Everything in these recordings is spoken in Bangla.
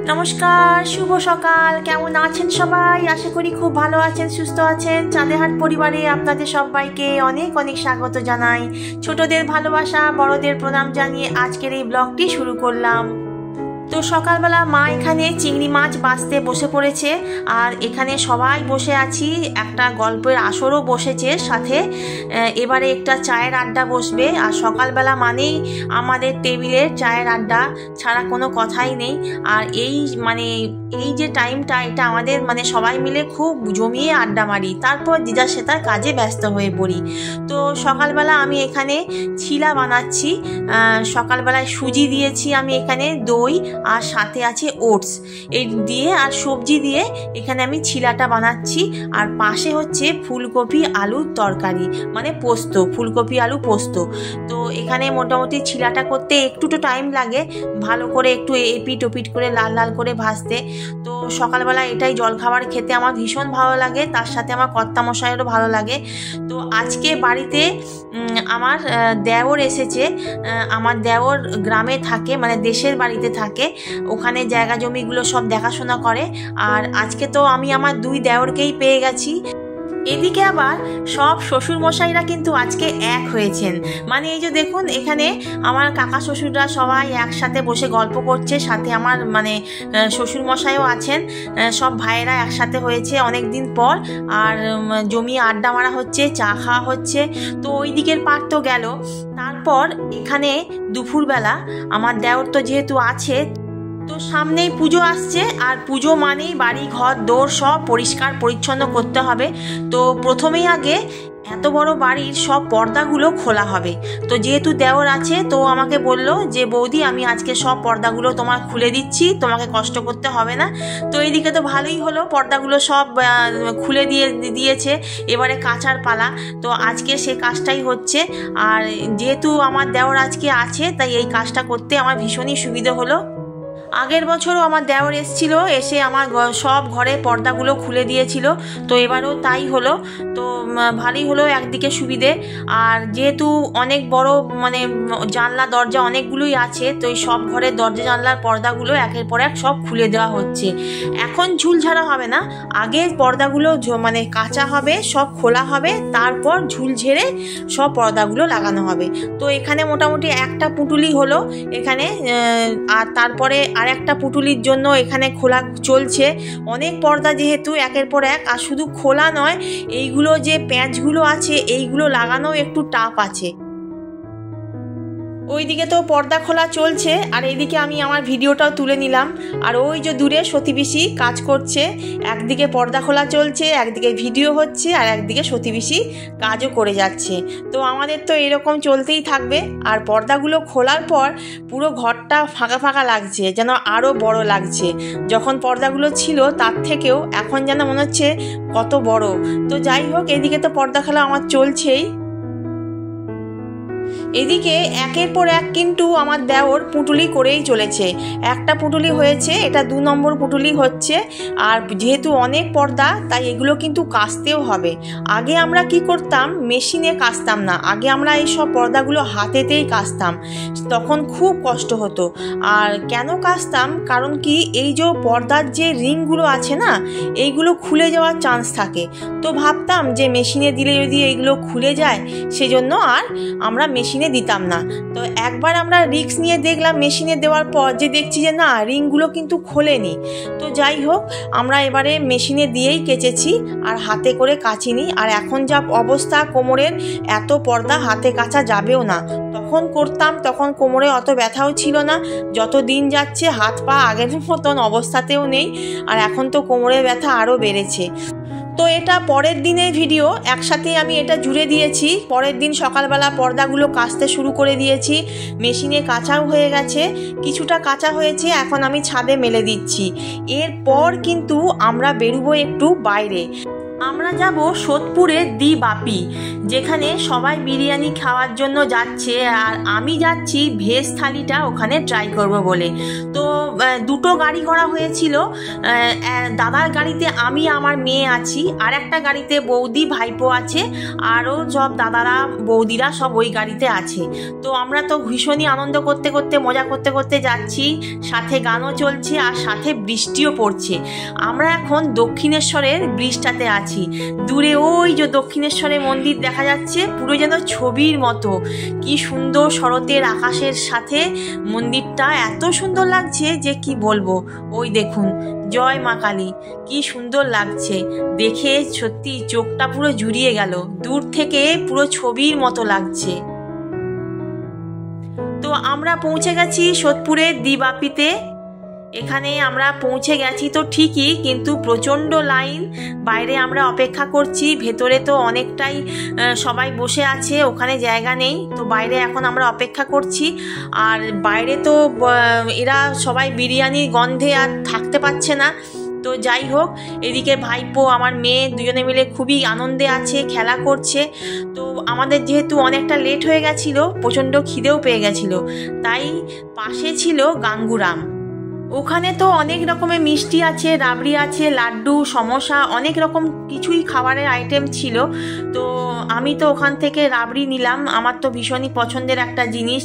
नमस्कार शुभ सकाल केमन आছেন সবাই आशा करी खूब भालो आছেন सुस्थ आছেন चाँदेहाट परिवारे आपनादेर सबाइके अनेक अनेक स्वागत जानाई छोटोदेर भालोबासा बड़ोदेर प्रणाम जानिए आजकेर এই ব্লগটি शुरू करलाम। तो सकाल बेला मा एखाने चिंगड़ी माछ बाछते बसे पड़ेছে और एखाने सबाई बसे आछि एकटा गल्पेर आसरও बसेছে साथे एबारे एकटा चाয়ের आड्डा बसबे और सकाल बेला मानेई आमादेर टेबिलेर चाয়ের आड्डा छाड़ा कोनो कथाई नेই और এই মানে এই যে টাইমটা এটা আমাদের মানে সবাই মিলে খুব জমিয়ে আড্ডা মারি তারপর দিদা সেটার কাজে ব্যস্ত হয়ে পড়ি। তো সকালবেলা আমি এখানে ছিলা বানাচ্ছি সকালবেলায় সুজি দিয়েছি আমি এখানে দই আর সাথে আছে ওটস এই দিয়ে আর সবজি দিয়ে এখানে আমি ছিলাটা বানাচ্ছি আর পাশে হচ্ছে ফুলকপি আলুর তরকারি মানে পোস্ত ফুলকপি আলু পোস্ত। তো এখানে মোটামুটি ছিলাটা করতে একটু তো টাইম লাগে ভালো করে একটু এপিট ওপিট করে লাল লাল করে ভাজতে। তো সকালবেলা এটাই জলখাবার খেতে আমার ভীষণ ভালো লাগে তার সাথে আমার কর্তামশাইয়েরও ভালো লাগে। তো আজকে বাড়িতে আমার দেওর এসেছে আমার দেওর গ্রামে থাকে মানে দেশের বাড়িতে থাকে ওখানে জায়গা জমিগুলো সব দেখাশোনা করে আর আজকে তো আমি আমার দুই দেওরকেই পেয়ে গেছি। এদিকে আবার সব শ্বশুর মশাইরা কিন্তু আজকে এক হয়েছেন মানে এই যে দেখুন এখানে আমার কাকা শ্বশুররা সবাই একসাথে বসে গল্প করছে সাথে আমার মানে শ্বশুর মশাইও আছেন সব ভাইয়েরা একসাথে হয়েছে অনেক দিন পর আর জমিয়ে আড্ডা মারা হচ্ছে চা খাওয়া হচ্ছে। তো ওই দিকের পার্ট তো গেল তারপর এখানে দুপুরবেলা আমার দেওর তো যেহেতু আছে তো সামনেই পুজো আসছে আর পুজো মানেই বাড়ি ঘর দৌড় সব পরিষ্কার পরিচ্ছন্ন করতে হবে। তো প্রথমেই আগে এত বড় বাড়ির সব পর্দাগুলো খোলা হবে। তো যেহেতু দেওর আছে তো আমাকে বলল যে বৌদি আমি আজকে সব পর্দাগুলো তোমার খুলে দিচ্ছি তোমাকে কষ্ট করতে হবে না। তো এইদিকে তো ভালোই হলো পর্দাগুলো সব খুলে দিয়েছে এবারে কাচার পালা। তো আজকে সে কাজটাই হচ্ছে আর যেহেতু আমার দেওর আজকে আছে তাই এই কাজটা করতে আমার ভীষণই সুবিধে হলো। আগের বছরও আমার দেওর এসেছিল এসে আমার সব ঘরে পর্দাগুলো খুলে দিয়েছিল তো এবারও তাই হলো। তো ভালোই হলো একদিকে সুবিধে আর যেহেতু অনেক বড় মানে জানলা দরজা অনেকগুলোই আছে তো এই সব ঘরের দরজা জানলার পর্দাগুলো একের পর এক সব খুলে দেওয়া হচ্ছে। এখন ঝুল ঝাড়া হবে না আগে পর্দাগুলো মানে কাঁচা হবে সব খোলা হবে তারপর ঝুল ঝেড়ে সব পর্দাগুলো লাগানো হবে। তো এখানে মোটামুটি একটা পুঁটুলি হলো এখানে আর তারপরে আর একটা পুটুলির জন্য এখানে খোলা চলছে অনেক পর্দা যেহেতু একের পর এক আর শুধু খোলা নয় এইগুলো যে প্যাঁচগুলো আছে এইগুলো লাগানো একটু টাফ আছে। ওইদিকে তো পর্দা খোলা চলছে আর এইদিকে আমি আমার ভিডিওটাও তুলে নিলাম আর ওই যে দূরে সতী পিসি কাজ করছে একদিকে পর্দা খোলা চলছে একদিকে ভিডিও হচ্ছে আর একদিকে সতী পিসি কাজও করে যাচ্ছে। তো আমাদের তো এরকম চলতেই থাকবে আর পর্দাগুলো খোলার পর পুরো ঘরটা ফাঁকা ফাঁকা লাগছে যেন আরও বড় লাগছে যখন পর্দাগুলো ছিল তার থেকেও এখন যেন মনে হচ্ছে কত বড়। তো যাই হোক এদিকে তো পর্দা খোলা আমার চলছেই। এদিকে একের পর এক কিন্তু আমার দেওর পুঁটুলি করেই চলেছে একটা পুঁটুলি হয়েছে এটা 2 নম্বর পুঁটুলি হচ্ছে আর যেহেতু অনেক পর্দা তাই এগুলো কিন্তু কাচতেও হবে। আগে আমরা কি করতাম মেশিনে কাচতাম না আগে আমরা এই সব পর্দাগুলো হাতেতেই কাচতাম তখন খুব কষ্ট হতো। আর কেন কাচতাম কারণ কি এই যে পর্দার যে রিংগুলো আছে না এইগুলো খুলে যাওয়ার চান্স থাকে তো ভাবতাম যে মেশিনে দিলে যদি এইগুলো খুলে যায় সেজন্য আর আমরা মেশিনে দিতাম না। তো একবার আমরা রিস্ক নিয়ে দেখলাম মেশিনে দেওয়ার পর যে দেখছি যে না রিংগুলো কিন্তু খোলেনি। তো যাই হোক আমরা এবারে মেশিনে দিয়েই কেচেছি আর হাতে করে কাচিনি আর এখন যা অবস্থা কোমরের এত পর্দা হাতে কাচা যাবেও না তখন করতাম তখন কোমরে অত ব্যথাও ছিল না যত দিন যাচ্ছে হাত পা আগের মতন অবস্থাতেও নেই আর এখন তো কোমরের ব্যথা আরও বেড়েছে। তো এটা পরের দিনের ভিডিও একসাথে আমি এটা জুড়ে দিয়েছি পরের দিন সকালবেলা পর্দাগুলো কাচতে শুরু করে দিয়েছি মেশিনে কাচাও হয়ে গেছে কিছুটা কাচা হয়েছে এখন আমি ছাদে মেলে দিচ্ছি। এরপর কিন্তু আমরা বেরোবো একটু বাইরে আমরা যাব সোদপুরে দি বাপি, যেখানে সবাই বিরিয়ানি খাওয়ার জন্য যাচ্ছে, আর আমি যাচ্ছি ভেজ থালিটা ওখানে ট্রাই করব বলে। তো দুটো গাড়ি করা হয়েছিল, দাদার গাড়িতে আমি আমার মেয়ে আছি, আর একটা গাড়িতে বৌদি ভাইপো আছে, আরও সব দাদারা বৌদিরা সব ওই গাড়িতে আছে। তো আমরা তো ভীষণই আনন্দ করতে করতে মজা করতে করতে যাচ্ছি, সাথে গানও চলছে আর সাথে বৃষ্টিও পড়ছে। আমরা এখন দক্ষিণেশ্বরের ব্রিজটাতে আছি। দূরে ওই যে দক্ষিণেশ্বরের মন্দির দেখা যাচ্ছে, পুরো যেন ছবির মতো। কি সুন্দর শরতের আকাশের সাথে মন্দিরটা, এত সুন্দর লাগছে যে কি বলবো। ওই দেখুন, জয় মা কালী, কি সুন্দর লাগছে দেখে, সত্যি চোখটা পুরো জুড়িয়ে গেল। দূর থেকে পুরো ছবির মতো লাগছে। তো আমরা পৌঁছে গেছি সোদপুরের দি বাপিতে। এখানে আমরা পৌঁছে গেছি তো ঠিকই, কিন্তু প্রচণ্ড লাইন। বাইরে আমরা অপেক্ষা করছি, ভেতরে তো অনেকটাই সবাই বসে আছে, ওখানে জায়গা নেই। তো বাইরে এখন আমরা অপেক্ষা করছি, আর বাইরে তো এরা সবাই বিরিয়ানির গন্ধে আর থাকতে পারছে না। তো যাই হোক, এদিকে ভাইপো আমার মেয়ে দুজনে মিলে খুবই আনন্দে আছে, খেলা করছে। তো আমাদের যেহেতু অনেকটা লেট হয়ে গেছিলো, প্রচণ্ড খিদেও পেয়ে গেছিলো, তাই পাশে ছিল গাঙ্গুরাম। ওখানে তো অনেক রকমের মিষ্টি আছে, রাবড়ি আছে, লাড্ডু, সমোসা, অনেক রকম কিছুই খাবারের আইটেম ছিল। তো আমি তো ওখান থেকে রাবড়ি নিলাম, আমার তো ভীষণই পছন্দের একটা জিনিস।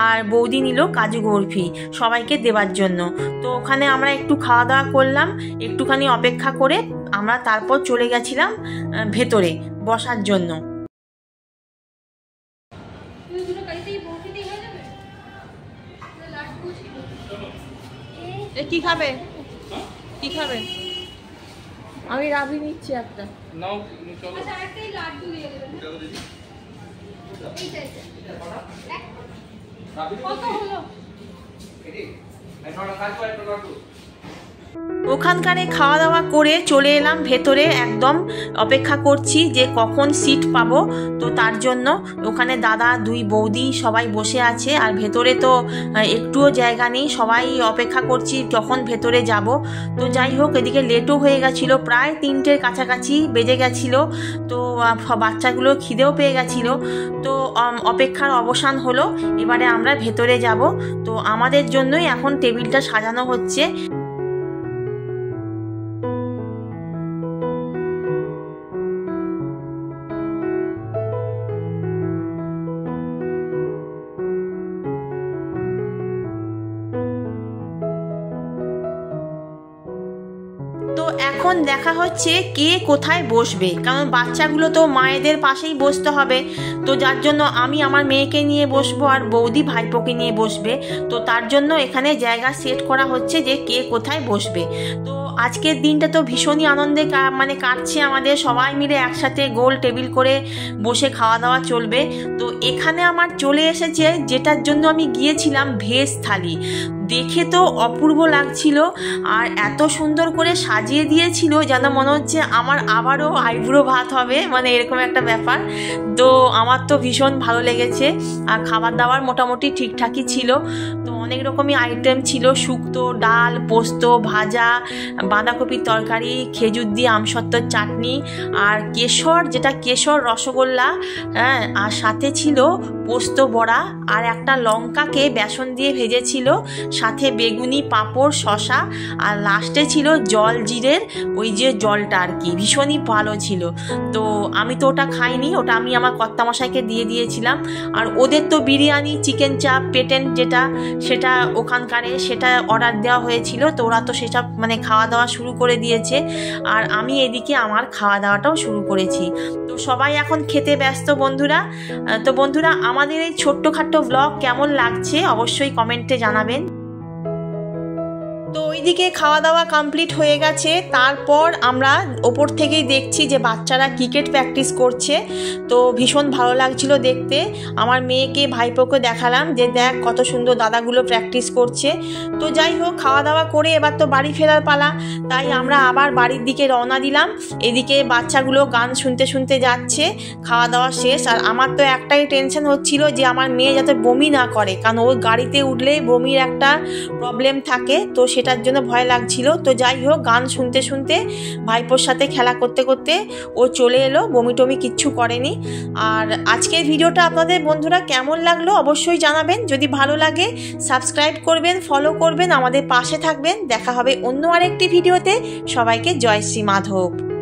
আর বৌদি নিল কাজু বরফি সবাইকে দেওয়ার জন্য। তো ওখানে আমরা একটু খাওয়া দাওয়া করলাম, একটুখানি অপেক্ষা করে আমরা তারপর চলে গেছিলাম ভেতরে বসার জন্য। কি খাবে, কি খাবে? আমি রাবড়ি নিচ্ছি একটা। ওখানকারে খাওয়া দাওয়া করে চলে এলাম ভেতরে, একদম অপেক্ষা করছি যে কখন সিট পাবো। তো তার জন্য ওখানে দাদা, দুই বৌদি সবাই বসে আছে, আর ভেতরে তো একটুও জায়গা নেই, সবাই অপেক্ষা করছি কখন ভেতরে যাব। তো যাই হোক, এদিকে লেটও হয়ে গেছিলো, প্রায় 3টের কাছাকাছি বেজে গেছিলো। তো বাচ্চাগুলো খিদেও পেয়ে গেছিলো। তো অপেক্ষার অবসান হলো, এবারে আমরা ভেতরে যাব। তো আমাদের জন্যই এখন টেবিলটা সাজানো হচ্ছে। তো এখন দেখা হচ্ছে কে কোথায় বসবে, কারণ বাচ্চাগুলো তো মায়েদের পাশেই বসতে হবে। তো যার জন্য আমি আমার মেয়েকে নিয়ে বসবো, আর বৌদি ভাইপোকে নিয়ে বসবে। তো তার জন্য এখানে জায়গা সেট করা হচ্ছে যে কে কোথায় বসবে। তো আজকের দিনটা তো ভীষণই আনন্দে কাটছে আমাদের, সবাই মিলে একসাথে গোল টেবিল করে বসে খাওয়া দাওয়া চলবে। তো এখানে আমার চলে এসেছে যেটার জন্য আমি গিয়েছিলাম, ভেজ থালি। দেখে তো অপূর্ব লাগছিল, আর এত সুন্দর করে সাজিয়ে দিয়েছিল যেন মনে হচ্ছে আমার আবারও আইবুড়ো ভাত হবে, মানে এরকম একটা ব্যাপার। তো আমার তো ভীষণ ভালো লেগেছে, আর খাবার দাবার মোটামুটি ঠিকঠাকই ছিল। তো অনেক রকমই আইটেম ছিল, শুক্তো, ডাল, পোস্ত, ভাজা, বাঁধাকপির তরকারি, খেজুর দিয়ে আমসত্ত্বর চাটনি, আর কেশর, যেটা কেশর রসগোল্লা, হ্যাঁ, আর সাথে ছিল পোস্ত বড়া, আর একটা লঙ্কাকে বেসন দিয়ে ভেজেছিল, সাথে বেগুনি, পাঁপড়, শশা, আর লাস্টে ছিল জল জিরের ওই যে জলটা আর কি, ভীষণই ভালো ছিল। তো আমি তো ওটা খাইনি, ওটা আমি আমার কর্তামশাইকে দিয়ে দিয়েছিলাম। আর ওদের তো বিরিয়ানি, চিকেন চাপ, পেটেন যেটা, সেটা ওখানকারে সেটা অর্ডার দেওয়া হয়েছিল। তো ওরা তো সেসব মানে খাওয়া দাওয়া শুরু করে দিয়েছে, আর আমি এদিকে আমার খাওয়া দাওয়াটাও শুরু করেছি। তো সবাই এখন খেতে ব্যস্ত বন্ধুরা। তো বন্ধুরা, আমাদের এই ছোট্টখাট্টো ব্লগ কেমন লাগছে অবশ্যই কমেন্টে জানাবেন। তো ওইদিকে খাওয়া দাওয়া কমপ্লিট হয়ে গেছে, তারপর আমরা ওপর থেকেই দেখছি যে বাচ্চারা ক্রিকেট প্র্যাকটিস করছে। তো ভীষণ ভালো লাগছিল দেখতে। আমার মেয়েকে, ভাইপোকে দেখালাম যে দেখ কত সুন্দর দাদাগুলো প্র্যাকটিস করছে। তো যাই হোক, খাওয়া দাওয়া করে এবার তো বাড়ি ফেরার পালা, তাই আমরা আবার বাড়ির দিকে রওনা দিলাম। এদিকে বাচ্চাগুলো গান শুনতে শুনতে যাচ্ছে, খাওয়া দাওয়া শেষ। আর আমার তো একটাই টেনশন হচ্ছিল যে আমার মেয়ে যাতে বমি না করে, কারণ ওই গাড়িতে উঠলে বমির একটা প্রবলেম থাকে। তো সেটার জন্য যেন ভয় লাগছিল। তো যাই হোক, গান শুনতে শুনতে ভাইপোর সাথে খেলা করতে করতে ও চলে এলো, বমি টমি কিচ্ছু করেনি। আর আজকের ভিডিওটা আপনাদের বন্ধুরা কেমন লাগলো অবশ্যই জানাবেন। যদি ভালো লাগে সাবস্ক্রাইব করবেন, ফলো করবেন, আমাদের পাশে থাকবেন। দেখা হবে অন্য আরেকটি ভিডিওতে। সবাইকে জয় শ্রী মাধব।